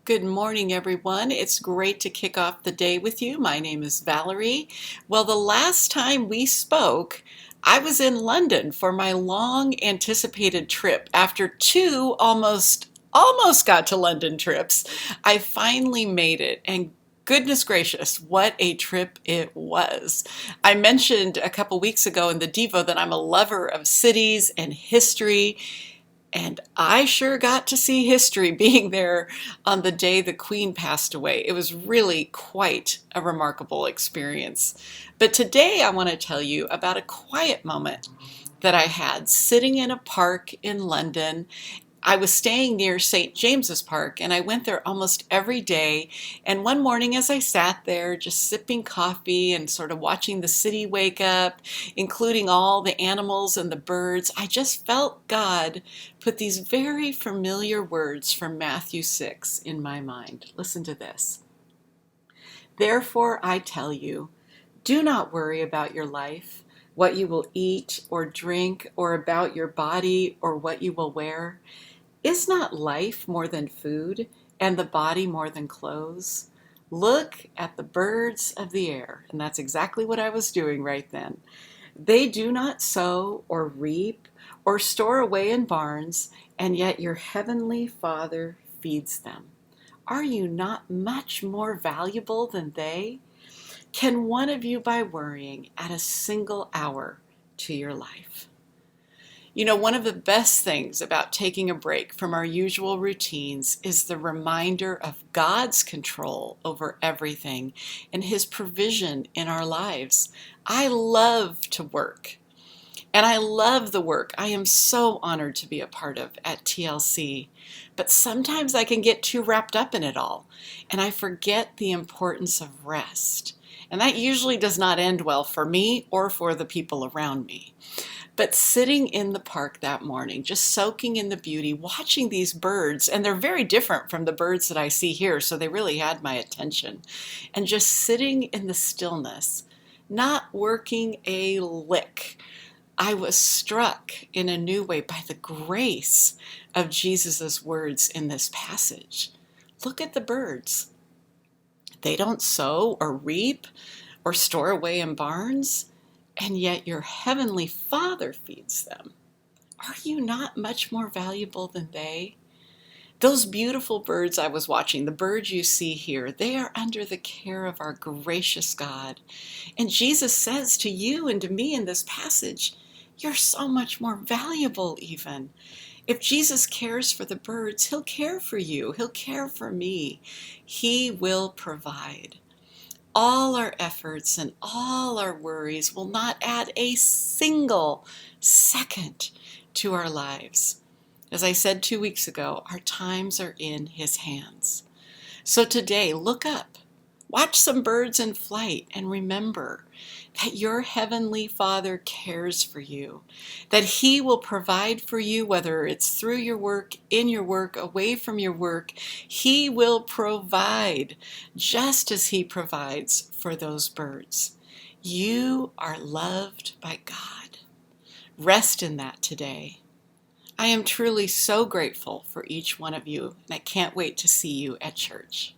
Good morning, everyone. It's great to kick off the day with you. My name is Valerie. Well, the last time we spoke, I was in London for my long anticipated trip. After two almost got to London trips, I finally made it, and goodness gracious, what a trip it was. I mentioned a couple weeks ago in the Devo that I'm a lover of cities and history. And I sure got to see history being there on the day the Queen passed away. It was really quite a remarkable experience. But today I want to tell you about a quiet moment that I had sitting in a park in London. I was staying near St. James's Park, and I went there almost every day. And one morning, as I sat there just sipping coffee and sort of watching the city wake up, including all the animals and the birds, I just felt God put these very familiar words from Matthew 6 in my mind. Listen to this. Therefore, I tell you, do not worry about your life, what you will eat or drink, or about your body or what you will wear. Is not life more than food, and the body more than clothes? Look at the birds of the air. And that's exactly what I was doing right then. They do not sow or reap or store away in barns, and yet your heavenly Father feeds them. Are you not much more valuable than they? Can one of you, by worrying, add a single hour to your life? You know, one of the best things about taking a break from our usual routines is the reminder of God's control over everything and His provision in our lives. I love to work, and I love the work I am so honored to be a part of at TLC. But sometimes I can get too wrapped up in it all, and I forget the importance of rest. And that usually does not end well for me or for the people around me. But sitting in the park that morning, just soaking in the beauty, watching these birds, and they're very different from the birds that I see here, so they really had my attention. And just sitting in the stillness, not working a lick, I was struck in a new way by the grace of Jesus' words in this passage. Look at the birds. They don't sow or reap or store away in barns, and yet your heavenly Father feeds them. Are you not much more valuable than they? Those beautiful birds I was watching, the birds you see here, they are under the care of our gracious God. And Jesus says to you and to me in this passage, you're so much more valuable even. If Jesus cares for the birds, He'll care for you. He'll care for me. He will provide. All our efforts and all our worries will not add a single second to our lives. As I said 2 weeks ago, our times are in His hands. So today, look up, watch some birds in flight, and remember that your heavenly Father cares for you, that He will provide for you, whether it's through your work, in your work, away from your work. He will provide just as He provides for those birds. You are loved by God. Rest in that today. I am truly so grateful for each one of you, and I can't wait to see you at church.